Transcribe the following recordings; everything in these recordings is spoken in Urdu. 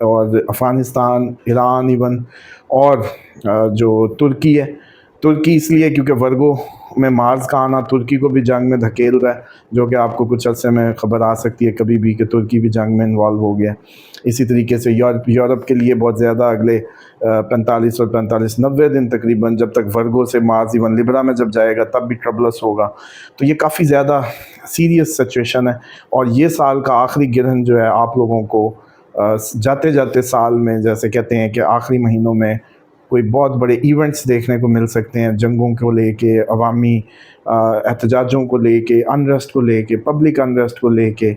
اور افغانستان، ایران ایون، اور جو ترکی ہے، ترکی اس لیے کیونکہ ورگو میں مارز کا آنا ترکی کو بھی جنگ میں دھکیل رہا ہے، جو کہ آپ کو کچھ عرصے میں خبر آ سکتی ہے کبھی بھی کہ ترکی بھی جنگ میں انوالو ہو گیا ہے۔ اسی طریقے سے یورپ کے لیے بہت زیادہ اگلے 45 اور 90 دن تقریباً، جب تک ورگو سے مارز ایون لبرا میں جب جائے گا تب بھی ٹربلس ہوگا۔ تو یہ کافی زیادہ سیریس سچویشن ہے، اور یہ سال کا آخری گرہن جو ہے آپ لوگوں کو جاتے جاتے سال میں، جیسے کہتے ہیں کہ آخری مہینوں میں کوئی بہت بڑے ایونٹس دیکھنے کو مل سکتے ہیں، جنگوں کو لے کے، عوامی احتجاجوں کو لے کے، انریسٹ کو لے کے، پبلک انریسٹ کو لے کے۔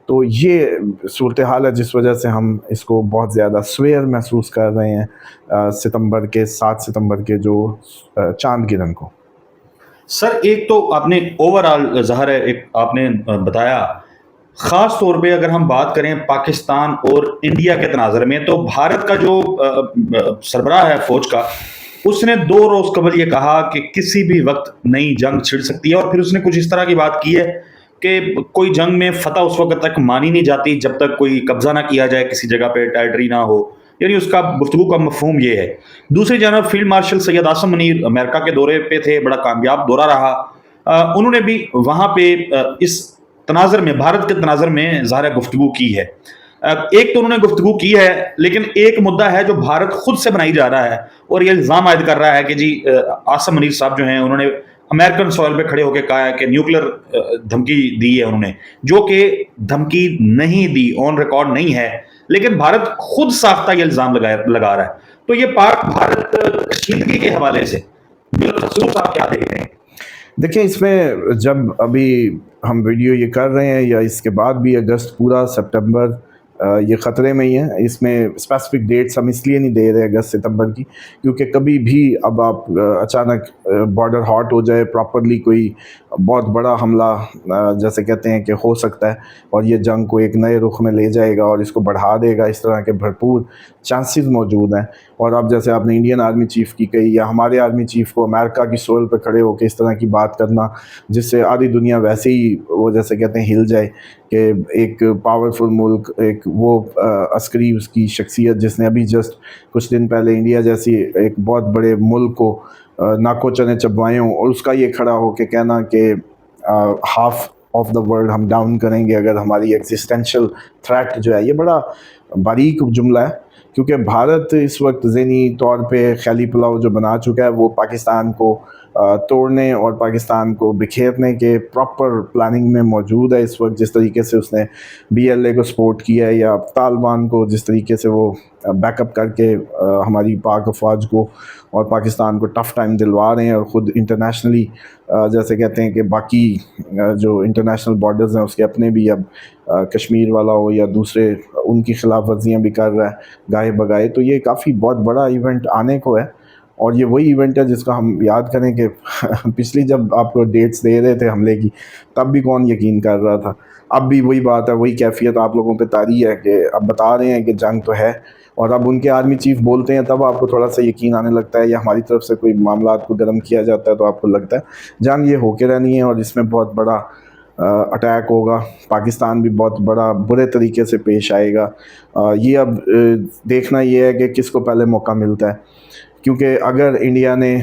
تو یہ صورتحال ہے جس وجہ سے ہم اس کو بہت زیادہ سویر محسوس کر رہے ہیں 7 ستمبر کے جو چاند گرہن کو۔ سر ایک تو آپ نے اوور آل ظاہر ہے ایک آپ نے بتایا، خاص طور پہ اگر ہم بات کریں پاکستان اور انڈیا کے تناظر میں، تو بھارت کا جو سربراہ ہے فوج کا، اس نے 2 روز قبل یہ کہا کہ کسی بھی وقت نئی جنگ چھڑ سکتی ہے، اور پھر اس نے کچھ اس طرح کی بات کی ہے کہ کوئی جنگ میں فتح اس وقت تک مانی نہیں جاتی جب تک کوئی قبضہ نہ کیا جائے کسی جگہ پہ، ٹیریٹری نہ ہو، یعنی اس کا گفتگو کا مفہوم یہ ہے۔ دوسری جانب فیلڈ مارشل سید عاصم منیر امریکہ کے دورے پہ تھے، بڑا کامیاب دورہ رہا، انہوں نے بھی وہاں پہ اس تناظر میں، بھارت کے تناظر میں ظاہر گفتگو کی ہے۔ ایک تو انہوں نے گفتگو کی ہے، لیکن ایک مدعا ہے جو بھارت خود سے بنائی جا رہا ہے، اور یہ الزام عائد کر رہا ہے کہ جی عاصم منیر صاحب جو ہیں انہوں نے امریکن سوائل پہ کھڑے ہو کے کہا ہے کہ نیوکلر دھمکی دی ہے انہوں نے، جو کہ دھمکی نہیں دی، آن ریکارڈ نہیں ہے، لیکن بھارت خود ساختہ یہ الزام لگا رہا ہے۔ تو یہ پاک بھارت کشیدگی کے حوالے سے آپ کیا دیکھ رہے ہیں؟ دیکھیں، اس میں جب ابھی ہم ویڈیو یہ کر رہے ہیں، یا اس کے بعد بھی اگست پورا سپٹمبر یہ خطرے میں ہی ہے، اس میں اسپیسیفک ڈیٹس ہم اس لیے نہیں دے رہے اگست ستمبر کی، کیونکہ کبھی بھی اب آپ اچانک بارڈر ہاٹ ہو جائے، پراپرلی کوئی بہت بڑا حملہ جیسے کہتے ہیں کہ ہو سکتا ہے، اور یہ جنگ کو ایک نئے رخ میں لے جائے گا اور اس کو بڑھا دے گا، اس طرح کے بھرپور چانسز موجود ہیں۔ اور اب جیسے آپ نے انڈین آرمی چیف کی کہی، یا ہمارے آرمی چیف کو امریکہ کی سوئل پہ کھڑے ہو کے اس طرح کی بات کرنا، جس سے آدھی دنیا ویسے ہی وہ جیسے کہتے ہیں ہل جائے کہ ایک پاورفل ملک، ایک وہ عسکری اس کی شخصیت جس نے ابھی جسٹ کچھ دن پہلے انڈیا جیسی ایک بہت بڑے ملک کو ناکو چنے چبوائے ہوں، اور اس کا یہ کھڑا ہو کے کہنا کہ ہاف آف دا ورلڈ ہم ڈاؤن کریں گے اگر ہماری ایگزسٹینشیل تھریٹ جو ہے، یہ بڑا باریک جملہ ہے، کیونکہ بھارت اس وقت ذہنی طور پہ خیالی پلاؤ جو بنا چکا ہے، وہ پاکستان کو توڑنے اور پاکستان کو بکھیرنے کے پراپر پلاننگ میں موجود ہے اس وقت۔ جس طریقے سے اس نے BLA کو سپورٹ کیا ہے، یا طالبان کو جس طریقے سے وہ بیک اپ کر کے ہماری پاک افواج کو اور پاکستان کو ٹف ٹائم دلوا رہے ہیں، اور خود انٹرنیشنلی جیسے کہتے ہیں کہ باقی جو انٹرنیشنل بارڈرز ہیں اس کے اپنے بھی، اب کشمیر والا ہو یا دوسرے، ان کی خلاف ورزیاں بھی کر رہا ہے گاہے بگائے۔ تو یہ کافی بہت بڑا ایونٹ آنے کو ہے، اور یہ وہی ایونٹ ہے جس کا ہم یاد کریں کہ پچھلی جب آپ کو ڈیٹس دے رہے تھے حملے کی، تب بھی کون یقین کر رہا تھا؟ اب بھی وہی بات ہے، وہی کیفیت آپ لوگوں پہ طاری ہے کہ اب بتا رہے ہیں کہ جنگ تو ہے، اور اب ان کے آرمی چیف بولتے ہیں تب آپ کو تھوڑا سا یقین آنے لگتا ہے، یا ہماری طرف سے کوئی معاملات کو گرم کیا جاتا ہے تو آپ کو لگتا ہے جنگ یہ ہو کے رہنی ہے، اور اس میں بہت بڑا اٹیک ہوگا، پاکستان بھی بہت بڑا برے طریقے سے پیش آئے گا۔ یہ اب دیکھنا یہ ہے کہ کس کو پہلے موقع ملتا ہے، کیونکہ اگر انڈیا نے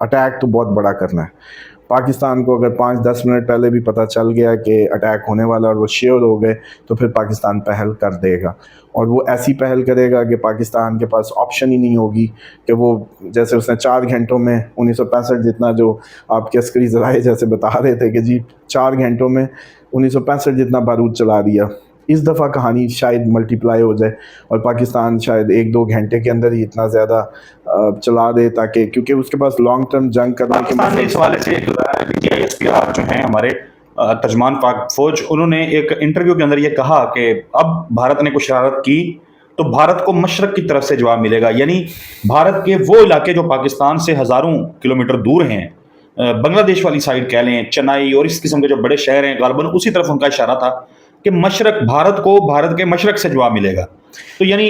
اٹیک تو بہت بڑا کرنا ہے، پاکستان کو اگر 5-10 منٹ پہلے بھی پتہ چل گیا کہ اٹیک ہونے والا اور وہ شیور ہو گئے، تو پھر پاکستان پہل کر دے گا، اور وہ ایسی پہل کرے گا کہ پاکستان کے پاس آپشن ہی نہیں ہوگی کہ وہ جیسے اس نے 4 گھنٹوں میں 1965 جتنا، جو آپ کے عسکری ذرائع جیسے بتا رہے تھے کہ جی 4 گھنٹوں میں 1965 جتنا بارود چلا دیا، اس دفعہ کہانی شاید ملٹی پلائی ہو جائے اور پاکستان شاید 1-2 گھنٹے کے اندر ہی اتنا زیادہ چلا دے، تاکہ کیونکہ اس کے پاس لانگ ٹرم جنگ کرنے کے پاکستان نے اس حوالے سے PTI جو ہیں ہمارے ترجمان پاک فوج، انہوں نے ایک انٹرویو کے اندر یہ کہا کہ اب بھارت نے کوئی شرارت کی تو بھارت کو مشرق کی طرف سے جواب ملے گا، یعنی بھارت کے وہ علاقے جو پاکستان سے ہزاروں کلومیٹر دور ہیں، بنگلہ دیش والی سائڈ کہہ لیں، چنائی اور اس قسم کے جو بڑے شہر ہیں، غالباً اسی طرف ان کا اشارہ تھا کہ مشرق، بھارت کو بھارت کے مشرق سے جواب ملے گا، تو یعنی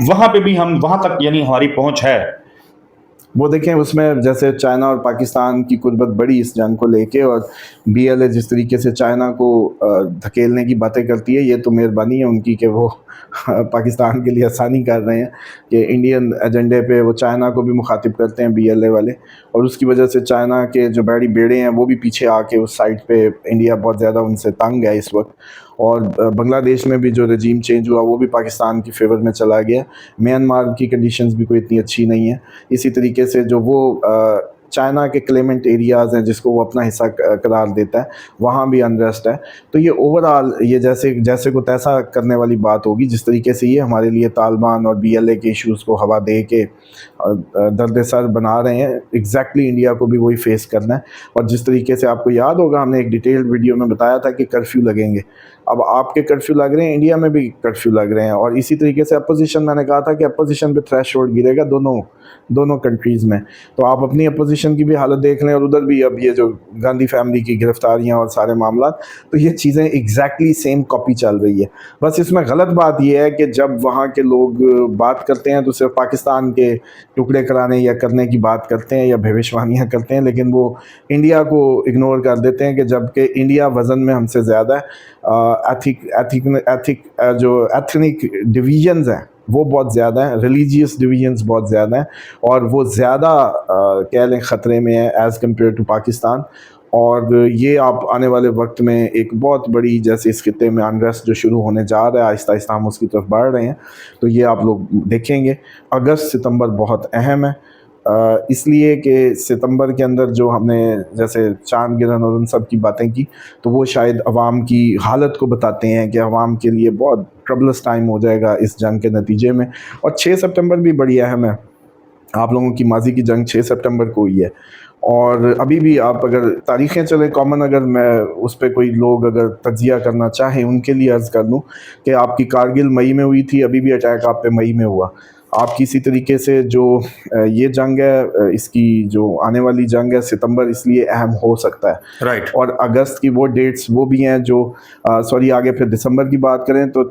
وہاں پہ بھی ہم، وہاں تک یعنی ہماری پہنچ ہے۔ وہ دیکھیں اس میں جیسے چائنا اور پاکستان کی قربت بڑی اس جنگ کو لے کے، اور بی ایل اے جس طریقے سے چائنا کو دھکیلنے کی باتیں کرتی ہے، یہ تو مہربانی ہے ان کی کہ وہ پاکستان کے لیے آسانی کر رہے ہیں کہ انڈین ایجنڈے پہ وہ چائنا کو بھی مخاطب کرتے ہیں بی ایل اے والے، اور اس کی وجہ سے چائنا کے جو بڑی بیڑے ہیں وہ بھی پیچھے آ کے اس سائٹ پہ انڈیا بہت زیادہ ان سے تنگ ہے اس وقت. اور بنگلہ دیش میں بھی جو رجیم چینج ہوا وہ بھی پاکستان کی فیور میں چلا گیا. میانمار کی کنڈیشنز بھی کوئی اتنی اچھی نہیں ہیں. اسی طریقے سے جو وہ چائنا کے کلیمنٹ ایریاز ہیں جس کو وہ اپنا حصہ قرار دیتا ہے، وہاں بھی انریسٹ ہے. تو یہ اوور آل یہ جیسے کو تیسا کرنے والی بات ہوگی، جس طریقے سے یہ ہمارے لیے طالبان اور بی ایل اے کے ایشوز کو ہوا دے کے درد سر بنا رہے ہیں، ایگزیکٹلی انڈیا کو بھی وہی فیس کرنا ہے. اور جس طریقے سے آپ کو یاد ہوگا ہم نے ایک ڈیٹیلڈ ویڈیو میں بتایا تھا کہ کرفیو لگیں گے. اب آپ کے کرفیو لگ رہے ہیں، انڈیا میں بھی کرفیو لگ رہے ہیں. اور اسی طریقے سے اپوزیشن، میں نے کہا تھا کہ اپوزیشن پہ تھریش ہولڈ گرے گا دونوں کنٹریز میں. تو آپ اپنی اپوزیشن کی بھی حالت دیکھ لیں، اور ادھر بھی اب یہ جو گاندھی فیملی کی گرفتاریاں اور سارے معاملات، تو یہ چیزیں ایگزیکٹلی سیم کاپی چل رہی ہے. بس اس میں غلط بات یہ ہے کہ جب وہاں کے لوگ بات کرتے ہیں تو صرف پاکستان کے ٹکڑے کرانے یا کرنے کی بات کرتے ہیں یا بھوشوانیاں کرتے ہیں، لیکن وہ انڈیا کو اگنور کر دیتے ہیں کہ جبکہ انڈیا وزن میں ہم سے زیادہ ہے. جو ایتھنک ڈویژنز ہیں وہ بہت زیادہ ہیں، ریلیجیس ڈویژنز بہت زیادہ ہیں، اور وہ زیادہ کہہ لیں خطرے میں ہیں ایز کمپیئر ٹو پاکستان. اور یہ آپ آنے والے وقت میں ایک بہت بڑی، جیسے اس خطے میں انریسٹ جو شروع ہونے جا رہا ہے، آہستہ آہستہ ہم اس کی طرف بڑھ رہے ہیں، تو یہ آپ لوگ دیکھیں گے. اگست ستمبر بہت اہم ہے، اس لیے کہ ستمبر کے اندر جو ہم نے جیسے چاند گرہن اور ان سب کی باتیں کی، تو وہ شاید عوام کی حالت کو بتاتے ہیں کہ عوام کے لیے بہت ٹربلس ٹائم ہو جائے گا اس جنگ کے نتیجے میں. اور 6 سپٹمبر بھی بڑی اہم ہے. آپ لوگوں کی ماضی کی جنگ 6 سپٹمبر کو ہوئی ہے، اور ابھی بھی آپ اگر تاریخیں چلیں کامن، اگر میں اس پہ کوئی لوگ اگر تجزیہ کرنا چاہیں ان کے لیے عرض کر دوں کہ آپ کی کارگل مئی میں ہوئی تھی، ابھی بھی اٹیک آپ پہ مئی میں ہوا. آپ کی اسی طریقے سے جو یہ جنگ ہے، اس کی جو آنے والی جنگ ہے ستمبر اس لیے اہم ہو سکتا ہے. رائٹ. اور اگست کی وہ ڈیٹس وہ بھی ہیں جو آگے پھر دسمبر کی بات کریں تو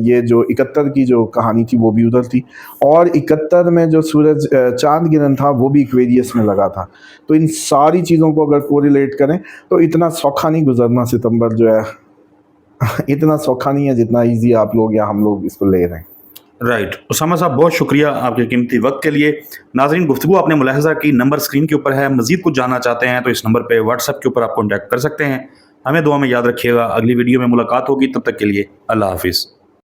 یہ جو 71 کی جو کہانی تھی وہ بھی ادھر تھی، اور 71 میں جو سورج چاند گرہن تھا وہ بھی ایکویریس میں لگا تھا. تو ان ساری چیزوں کو اگر کوریلیٹ کریں تو اتنا سوکھا نہیں گزرنا ستمبر جو ہے، اتنا سوکھا نہیں ہے جتنا ایزی آپ لوگ یا ہم لوگ اس کو لے رہے ہیں. رائٹ. اسامہ صاحب بہت شکریہ آپ کے قیمتی وقت کے لیے. ناظرین، گفتگو آپ نے ملاحظہ کی، نمبر اسکرین کے اوپر ہے. مزید کچھ جاننا چاہتے ہیں تو اس نمبر پہ واٹس ایپ کے اوپر آپ کانٹیکٹ کر سکتے ہیں. ہمیں دعا میں یاد رکھیے گا. اگلی ویڈیو میں ملاقات ہوگی، تب تک کے لیے اللہ حافظ.